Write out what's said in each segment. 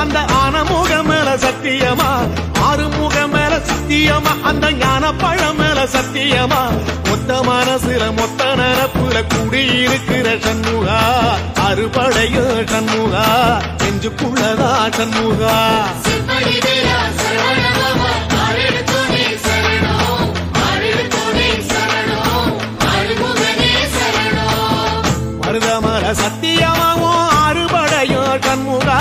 அந்த ஆனமுக மேல சத்தியமா, ஆறுமுக மேல சத்தியமா, அந்த ஞான பழம் மேல சத்தியமா, மொத்த மனசுல மொத்த நரப்புல குடியிருக்கிற சண்முகா, அறுபடைய சண்முகா, நெஞ்சுக்குள்ளதா சண்முகா. மருதமர சத்தியமாவோ அறுபடையோ சண்முகா,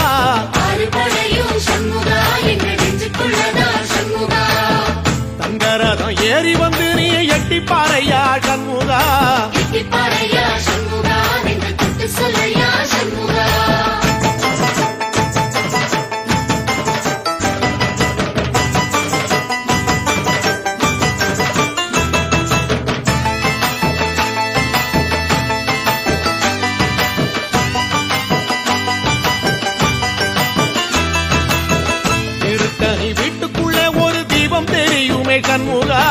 தங்கரதம் ஏறி வந்து நீ எட்டி பாறையா சண்முகா, திருத்தணி வீட்டுக்குள்ளே ஒரு தீபம் தெரியுமே சண்முகா,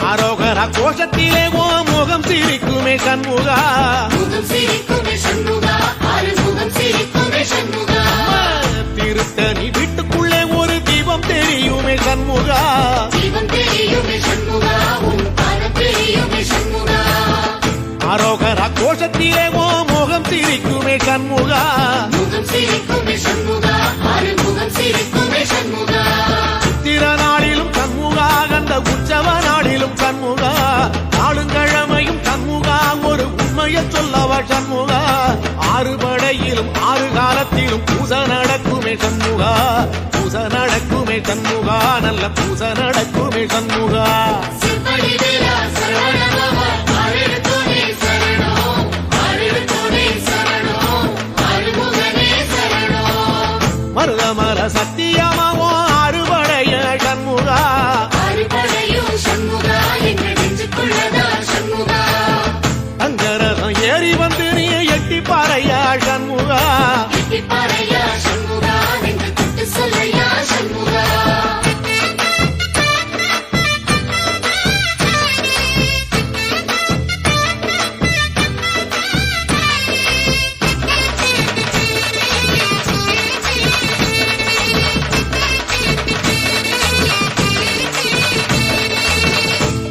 அரோகரா கோஷத்திலே ஓ முகம் சிரிக்குமே சண்முகா, திருத்தணி வீட்டுக்குள்ளே ஒரு தீபம் தெரியுமே சண்முகா, அரோகரா கோஷத்திலே ஓ முகம் சிரிக்குமே சண்முகா, சித்திர நாளிலும் சண்முகா, கந்த உற்சவ நாளிலும் சண்முகா, நாளுங்கிழமையும் சண்முகா, ஒரு உண்மையை சொல்லவா சண்முகா, ஆறு படையிலும் ஆறு காலத்திலும் பூச நடக்குமே சண்முகா, பூச நடக்குமே சண்முகா, நல்ல பூச நடக்குமே சண்முகா. மருதமர சத்தியமாவோ அறுபடைய சண்முகா, தங்கரதம் ஏறி வந்து நீ எட்டி பாறையா சண்முகா,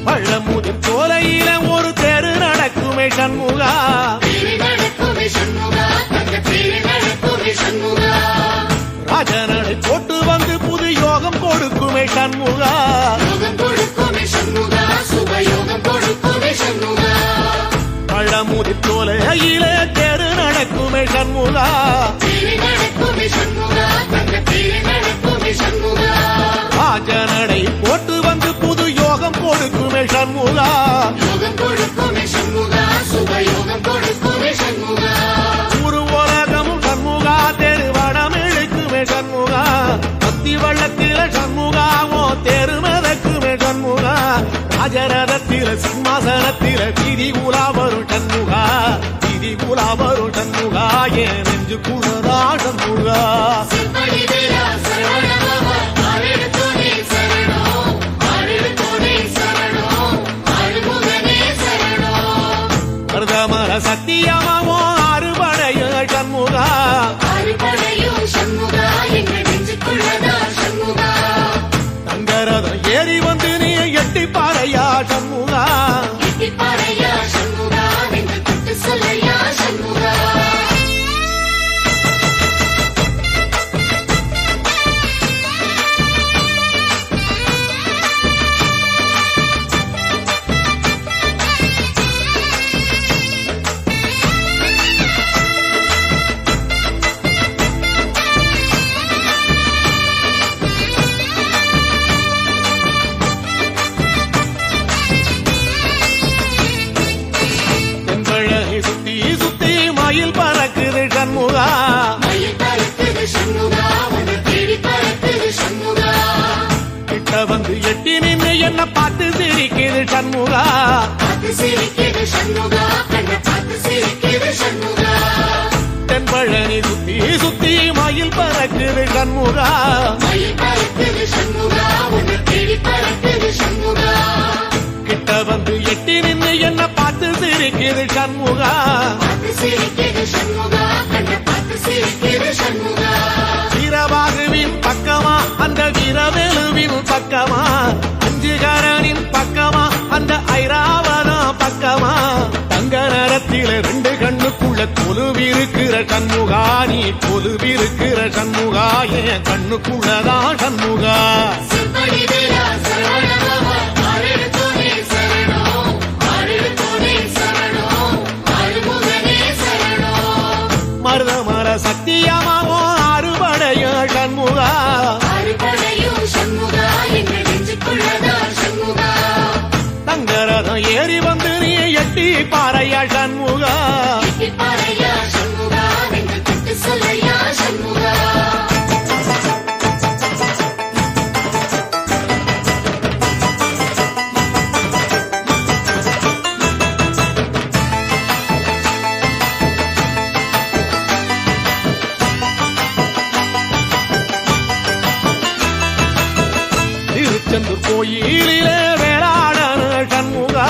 பழமுதிர் சோலையில ஒரு தெரு நடக்குமே சண்முகா, ராஜனடை போட்டு வந்து புது யோகம் கொடுக்குமே சண்முகா, பழமுதிர் சோலையில தெரு நடக்குமே சண்முகா, ராஜனடை போட்டு வந்து புது யோகம் கொடுக்குமே சண்முகா, ஒரு உலகமும் சண்முகா, தெருவடம் இழுக்குமே சண்முகா, பத்தி வள்ளத்தில சண்முகாவோ தெரு மிதக்குமே சண்முகா, ராஜரதத்தில சிம்மாசனத்தில வீதி உலா வரும் சண்முகா, வீதி உலா வரும் சண்முகா, ஏன் நெஞ்சு குளதா சண்முகா. மருதமர சத்தியமாவோ அறுபடைய சண்முகா, தங்கரதம் ஏறி வந்து நீ எட்டி பாறையா சண்முகா, மயில் பறக்குது சண்முகா, கிட்ட வந்து எட்டி நின்று என்ன பார்த்து சிரிக்குது சண்முகா, தென்பழனி சுத்தி சுத்தி மயில் பறக்குது சண்முகா, கிட்ட வந்து எட்டி நின்று என்ன பார்த்து பார்த்து சிரிக்குது சண்முகா வீரபாகுவின் பக்கமா அந்த வீரவேலுவின் பக்கமா அஞ்சுகரனின் பக்கமா அந்த ஐராவதம் பக்கமா தங்க நேரத்தில ரெண்டு கண்ணுக்குள்ள கொலுவிருக்கிற சண்முகா நீ கொலுவிருக்கிற சண்முகா என் கண்ணுக்குள்ளதான் சண்முகா மருதமர சத்தியமாவோ அறுபடைய சண்முகா தங்கரதம் ஏறி வந்து நீ எட்டி பாறையா சண்முகா திருச்செந்தூர் கோயிலிலே வேளாடன சண்முகா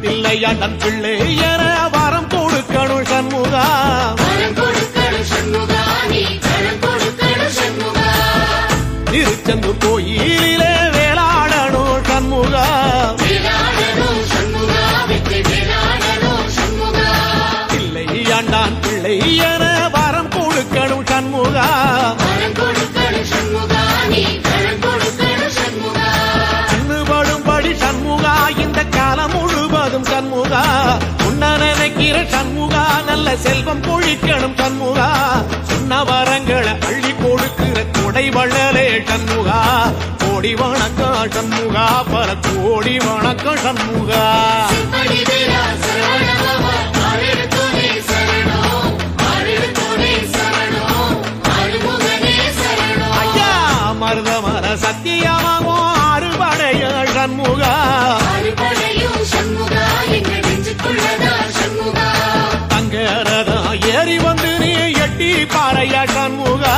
பிள்ளையாண்டன் பிள்ளை என வரம் கொடுக்கணும் சண்முகா திருச்செந்தூர் கோயிலிலே வேளாடணும் சண்முகா பிள்ளையாண்டான் பிள்ளை என வரம் கொடுக்கணும் சண்முகா கண்ணுபடும்படி சண்முகா இந்த காலம் முழுவதும் சண்முகா உன்ன நினைக்கிற சண்முகா நல்ல செல்வம் பொழிக்கணும் சண்முகா சொன்ன வரங்களை அள்ளி கொடுக்கிற கொடை வள்ளலே சண்முகா கோடி வணக்கம் சண்முகா பல கோடி வணக்கம் சண்முகா மருதமர சத்தியமாவோ அறுபடைய சண்முகா தங்கரதம் ஏறி வந்து நீ எட்டி பாறையா சண்முகா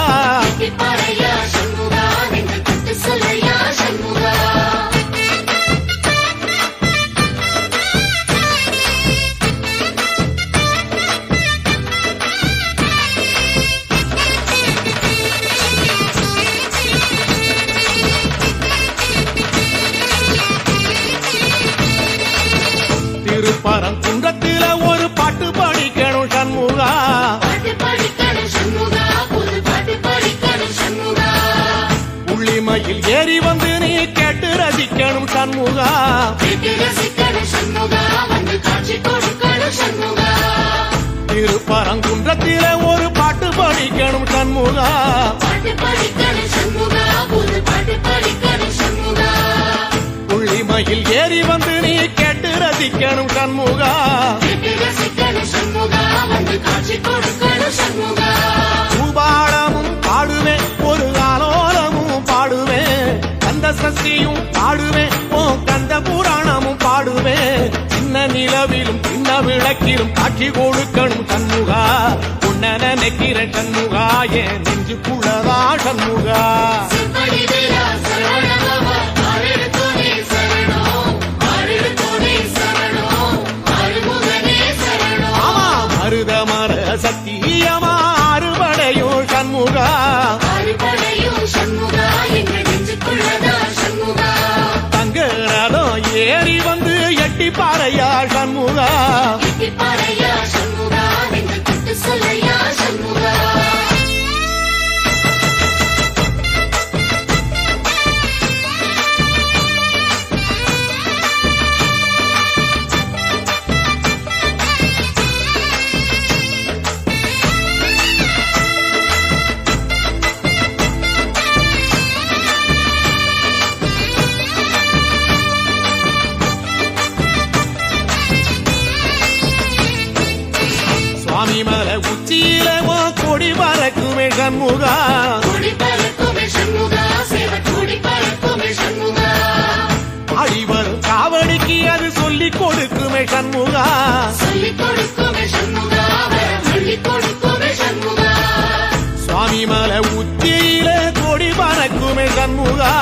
திருப்பரங்குன்றத்தில ஒரு பாட்டு படிக்கணும் சண்முகா புள்ளிமையில் ஏறி வந்து நீ கேட்டு ரசிக்கணும் சண்முகா திருப்பரங்குன்றத்தில ஒரு பாட்டு படிக்கணும் சண்முகா புள்ளிமையில் ஏறி வந்து நீ கேட்டு ரசிக்கணும் சண்முகா பூபாடமும் பாடுவேன் ஒரு ஆலோலமும் பாடுவேன் கந்த சஷ்டியும் பாடுவேன் ஓ கந்த புராணமும் பாடுவேன் சின்ன நிலவிலும் சின்ன விளக்கிலும் காட்சி கொடுக்கணும் சண்முகா உன்ன நினைக்கிற சண்முகா என் நெஞ்சுக்குள்ளதா சண்முகா மருதமர சத்தியமா அறுபடையோ சண்முகா தங்கரதம் ஏறி வந்து எட்டி பாறையா சண்முகா சுவாமிமல உச்சியில கொடி பறக்குமே சண்முகா அடிவரும் காவடிக்கு அது சொல்லிக் கொடுக்குமே சண்முகா சுவாமிமல உச்சியில கொடி பறக்குமே சண்முகா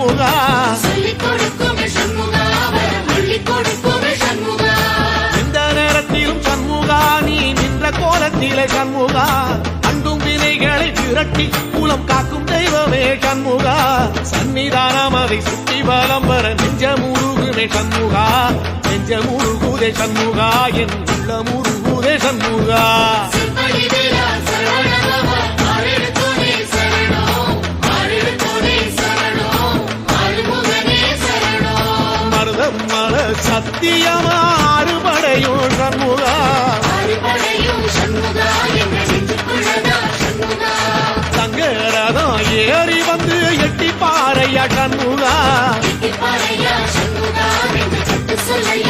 சண்முகா சொல்லிக் கொடுக்குமே சண்முகா வரம் அள்ளிக் கொடுக்குமே சண்முகா எந்த நேரத்திலும் சண்முகா நீ நின்ற கோலத்திலே சண்முகா அண்டும் வினைகளை விரட்டி மூலம் காக்கும் தெய்வமே சண்முகா சன்னிதானம் அதை சுற்றி பலம் வர நெஞ்சமுருகுமே சண்முகா நெஞ்சமுருகுதே சண்முகா என் உள்ளமுருகுதே சண்முகா செம்படி வேலா சரவணபவா ஆரெடுத்தோனே சரணம் ஆரெடுத்தோனே சரணம் ஆறுமுகனே சரணம் மருதம் மல சத்தியமா அறுபடையும் சண்முகா அறுபடையும் சண்முகா என்ற நெஞ்சுக்குள்ளதா சண்முகா சங்கரதம் ஏறி வந்து எட்டி பாறையா சண்முகா பாறையா சண்முகா என்று சத்து சொல்லையா